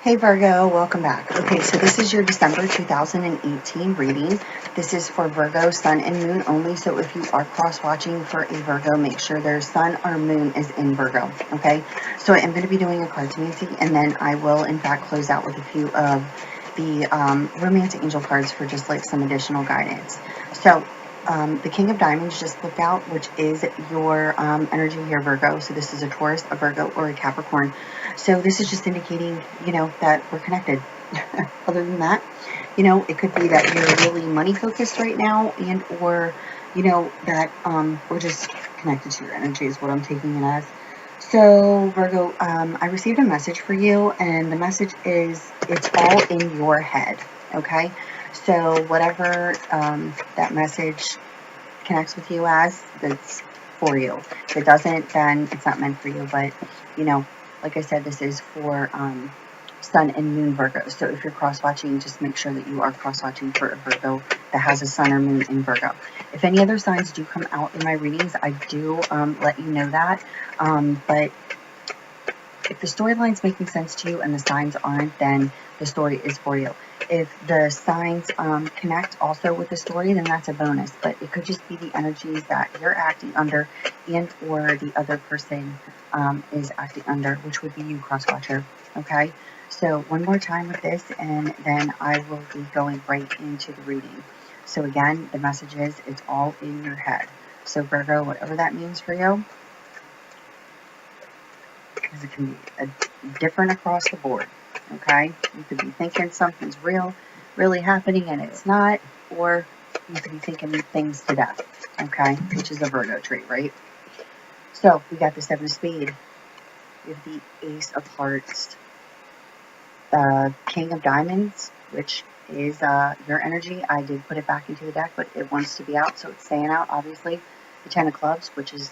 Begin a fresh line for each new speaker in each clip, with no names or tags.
Hey Virgo, welcome back. Okay, so this is your December 2018 reading. This is for Virgo, Sun and Moon only. So if you are cross-watching for a Virgo, make sure their Sun or Moon is in Virgo, okay? So I am going to be doing a cartomancy, and then I will, in fact, close out with a few of the romantic angel cards for just like some additional guidance. So the King of Diamonds just looked out, which is your energy here, Virgo. So this is a Taurus, a Virgo, or a Capricorn. So this is just indicating, that we're connected. Other than that, it could be that you're really money focused right now, and or, that we're just connected to your energy is what I'm taking it as. So Virgo, I received a message for you, and the message is it's all in your head. Okay. So whatever that message connects with you as, that's for you. If it doesn't, then it's not meant for you. But, like I said, this is for Sun and Moon Virgo. So if you're cross-watching, just make sure that you are cross-watching for a Virgo that has a Sun or Moon in Virgo. If any other signs do come out in my readings, I do let you know that. But if the storyline's making sense to you and the signs aren't, then the story is for you. If the signs connect also with the story, then that's a bonus. But it could just be the energies that you're acting under, and or the other person is acting under, which would be you, cross-watcher. Okay? So one more time with this, and then I will be going right into the reading. So again, the message is it's all in your head. So Virgo, whatever that means for you, because it can be different across the board, okay? You could be thinking something's really happening and it's not, or you could be thinking things to death, okay? Which is a Virgo trait, right? So we got the Seven of Spades, we have the Ace of Hearts, the King of Diamonds, which is your energy. I did put it back into the deck, but it wants to be out, so it's staying out, obviously. The Ten of Clubs, which is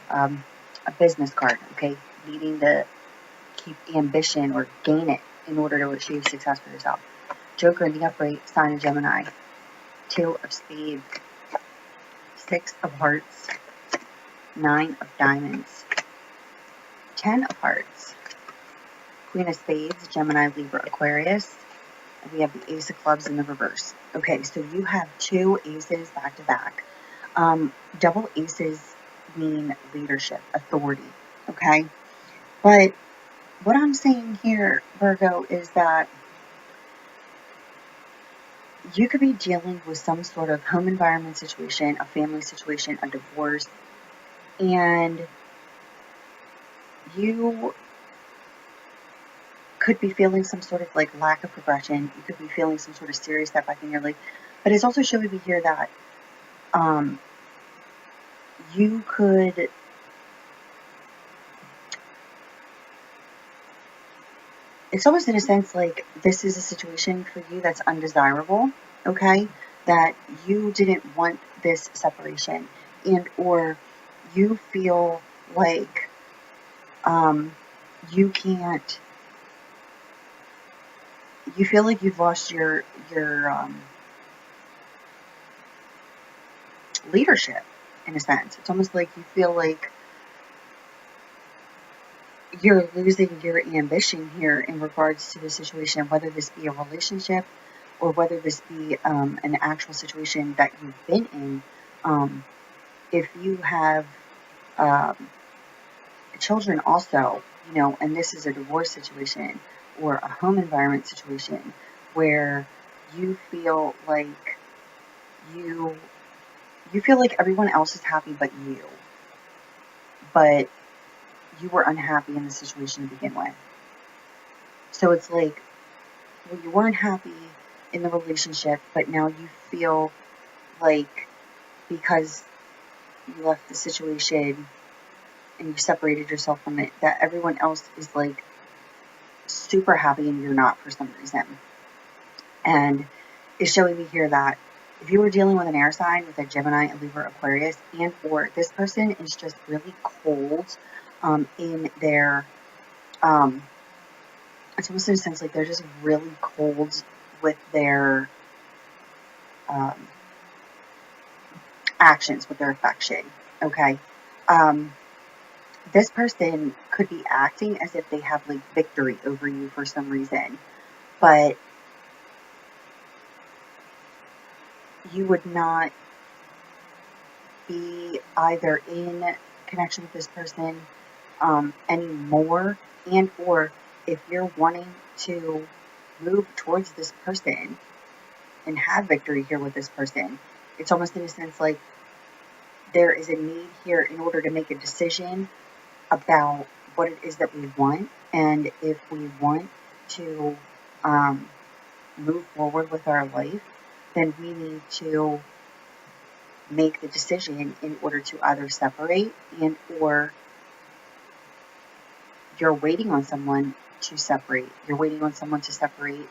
a business card, okay? Needing to keep ambition or gain it in order to achieve success for yourself. Joker in the upright, sign of Gemini. Two of Spades. Six of Hearts. Nine of Diamonds. 10 of Hearts. Queen of Spades, Gemini, Libra, Aquarius. And we have the Ace of Clubs in the reverse. Okay, so you have two aces back to back. Double aces mean leadership, authority, okay? But what I'm saying here, Virgo, is that you could be dealing with some sort of home environment situation, a family situation, a divorce, and you could be feeling some sort of like lack of progression. You could be feeling some sort of serious setback in your life. But it's also showing me here that you could it's almost in a sense like this is a situation for you that's undesirable, okay? That you didn't want this separation, and or you feel like you can't, you feel like you've lost your leadership in a sense. It's almost like you feel like you're losing your ambition here in regards to the situation, whether this be a relationship or whether this be an actual situation that you've been in. If you have children also, and this is a divorce situation or a home environment situation where you feel like you feel like everyone else is happy but you, but you were unhappy in the situation to begin with. So it's like, well, you weren't happy in the relationship, but now you feel like because you left the situation and you separated yourself from it, that everyone else is like super happy and you're not for some reason. And it's showing me here that if you were dealing with an air sign, with a Gemini, a Libra, Aquarius, and or this person is just really cold in their, it's almost in a sense like they're just really cold with their actions, with their affection, okay? this person could be acting as if they have like victory over you for some reason, but you would not be either in connection with this person anymore, and or if you're wanting to move towards this person and have victory here with this person, it's almost in a sense like there is a need here in order to make a decision about what it is that we want, and if we want to move forward with our life, then we need to make the decision in order to either separate, and or you're waiting on someone to separate. You're waiting on someone to separate,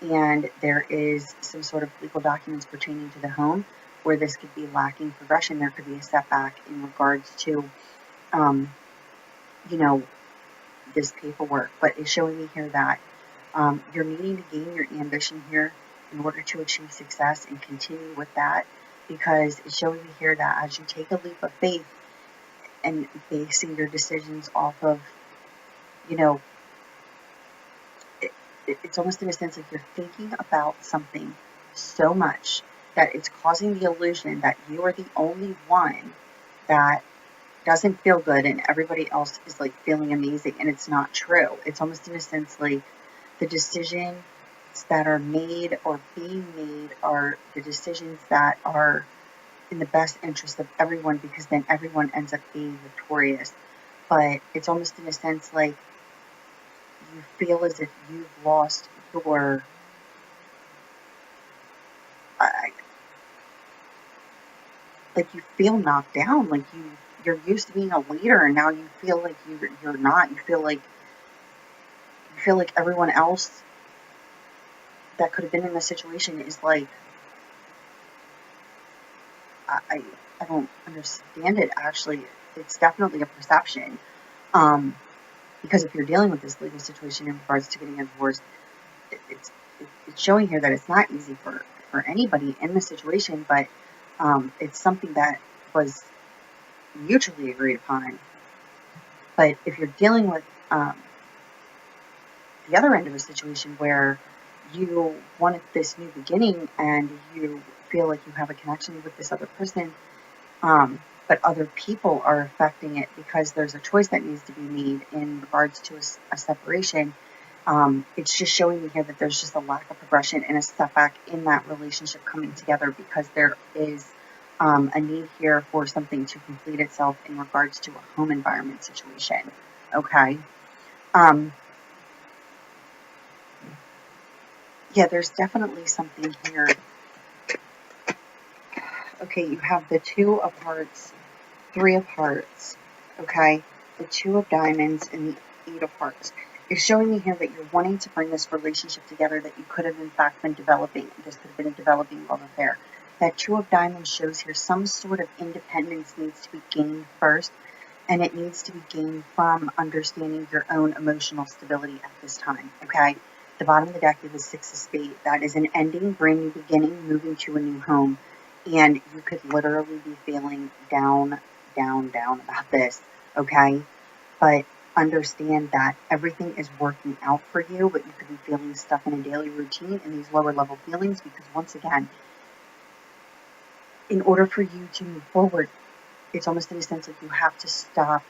and there is some sort of legal documents pertaining to the home where this could be lacking progression. There could be a setback in regards to, you know, this paperwork. But it's showing me here that you're needing to gain your ambition here in order to achieve success and continue with that, because it's showing me here that as you take a leap of faith and basing your decisions off of, you know, it's almost in a sense like you're thinking about something so much that it's causing the illusion that you are the only one that doesn't feel good and everybody else is like feeling amazing, and it's not true. It's almost in a sense like the decisions that are made or being made are the decisions that are in the best interest of everyone, because then everyone ends up being victorious. But it's almost in a sense like you feel as if you've lost your, like you feel knocked down, like you're used to being a leader and now you feel like you're not. You feel like everyone else that could have been in the situation is like, I don't understand it actually. It's definitely a perception. Because if you're dealing with this legal situation in regards to getting a divorce, it's showing here that it's not easy for anybody in the situation, but it's something that was mutually agreed upon. But if you're dealing with the other end of a situation where you wanted this new beginning and you feel like you have a connection with this other person, but other people are affecting it because there's a choice that needs to be made in regards to a separation. It's just showing me here that there's just a lack of progression and a setback in that relationship coming together, because there is a need here for something to complete itself in regards to a home environment situation. Okay. Yeah, there's definitely something here. Okay, you have the Two of Hearts, Three of Hearts, okay, the Two of Diamonds, and the Eight of Hearts. It's showing me here that you're wanting to bring this relationship together that you could have in fact been developing. This could have been a developing love affair. That Two of Diamonds shows here some sort of independence needs to be gained first, and it needs to be gained from understanding your own emotional stability at this time, okay? The bottom of the deck is the Six of Spades. That is an ending, brand new beginning, moving to a new home. And you could literally be feeling down about this, okay? But understand that everything is working out for you, but you could be feeling stuck in a daily routine and these lower level feelings, because once again, in order for you to move forward, it's almost in a sense like you have to stop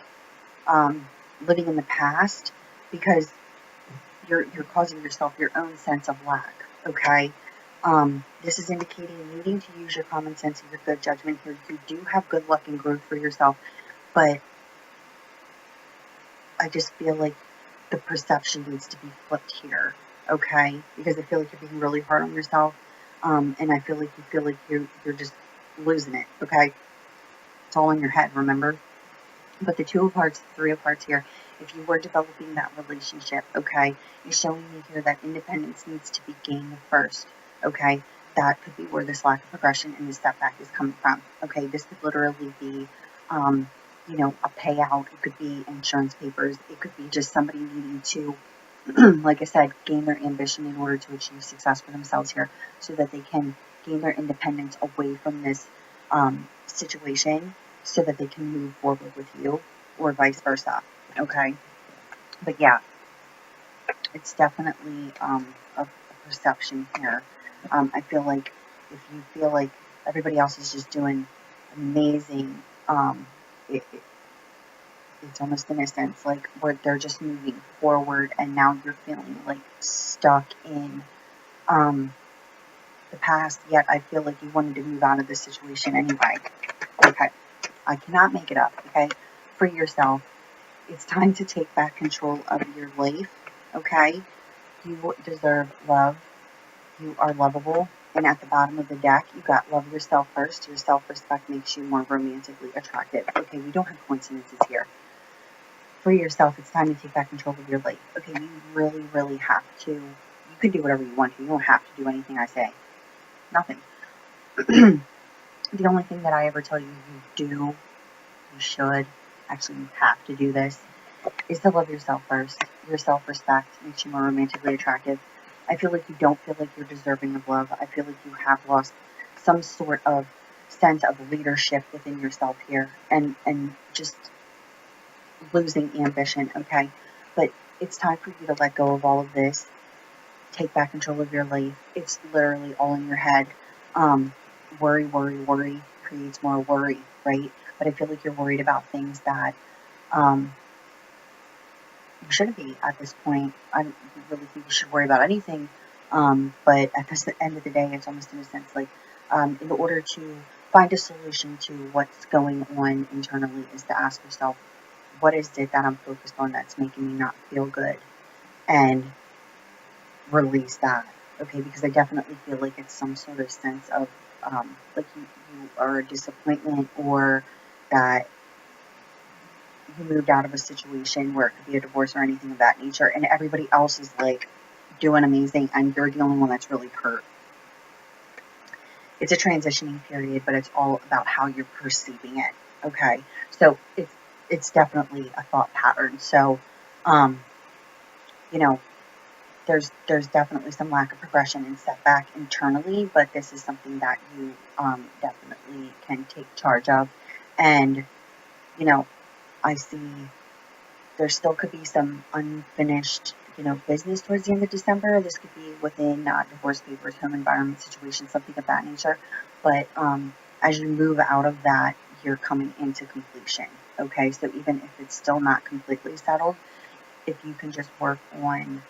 living in the past, because you're causing yourself your own sense of lack, okay? This is indicating needing to use your common sense and your good judgment here. You do have good luck and growth for yourself, but I just feel like the perception needs to be flipped here, okay? Because I feel like you're being really hard on yourself, and I feel like you're just losing it, okay? It's all in your head, remember? But the Two of Hearts, Three of Hearts here, if you were developing that relationship, okay, is showing me here that independence needs to be gained first, okay? That could be where this lack of progression and this setback is coming from, okay? This could literally be, a payout. It could be insurance papers. It could be just somebody needing to, like I said, gain their ambition in order to achieve success for themselves here, so that they can gain their independence away from this situation, so that they can move forward with you. or vice versa, okay? But yeah, it's definitely a perception here. I feel like if you feel like everybody else is just doing amazing, it, it's almost in a sense like where they're just moving forward, and now you're feeling like stuck in um, the past, yet I feel like you wanted to move out of this situation anyway. Okay, I cannot make it up, okay? For yourself, it's time to take back control of your life, okay? You deserve love. You are lovable. And at the bottom of the deck, you got love yourself first. Your self-respect makes you more romantically attractive. Okay, we don't have coincidences here. For yourself, it's time to take back control of your life. Okay, you really, really have to. You can do whatever you want to. You don't have to do anything I say. Nothing. The only thing that I ever tell you do, you should, actually you have to do this, is to love yourself first. Your self-respect makes you more romantically attractive. I feel like you don't feel like you're deserving of love. I feel like you have lost some sort of sense of leadership within yourself here, and just losing ambition, okay? But it's time for you to let go of all of this. Take back control of your life. It's literally all in your head. Worry, worry, worry creates more worry, right? But I feel like you're worried about things that um, you shouldn't be at this point. I don't really think you should worry about anything. But at the end of the day, it's almost in a sense like in order to find a solution to what's going on internally is to ask yourself, what is it that I'm focused on that's making me not feel good? And release that, okay? Because I definitely feel like it's some sort of sense of like you are a disappointment, or that you moved out of a situation where it could be a divorce or anything of that nature, and everybody else is like doing amazing, and you're the only one that's really hurt. It's a transitioning period, but it's all about how you're perceiving it, okay? So it's definitely a thought pattern. So, you know, there's definitely some lack of progression and setback internally, but this is something that you definitely can take charge of. And, you know, I see there still could be some unfinished, business towards the end of December. This could be within divorce papers, home environment situation, something of that nature. But as you move out of that, you're coming into completion. Okay, so even if it's still not completely settled, if you can just work on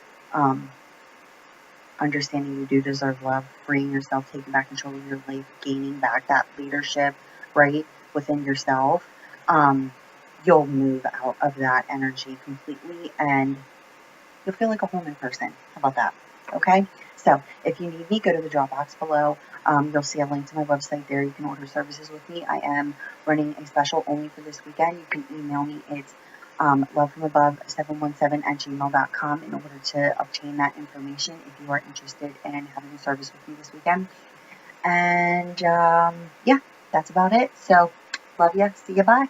understanding you do deserve love, freeing yourself, taking back control of your life, gaining back that leadership, right, within yourself, you'll move out of that energy completely, and you'll feel like a whole new person. How about that? Okay? So if you need me, go to the drop box below. You'll see a link to my website there. You can order services with me. I am running a special only for this weekend. You can email me. It's lovefromabove717@gmail.com in order to obtain that information if you are interested in having a service with me this weekend. And yeah, that's about it. So love ya. See ya. Bye.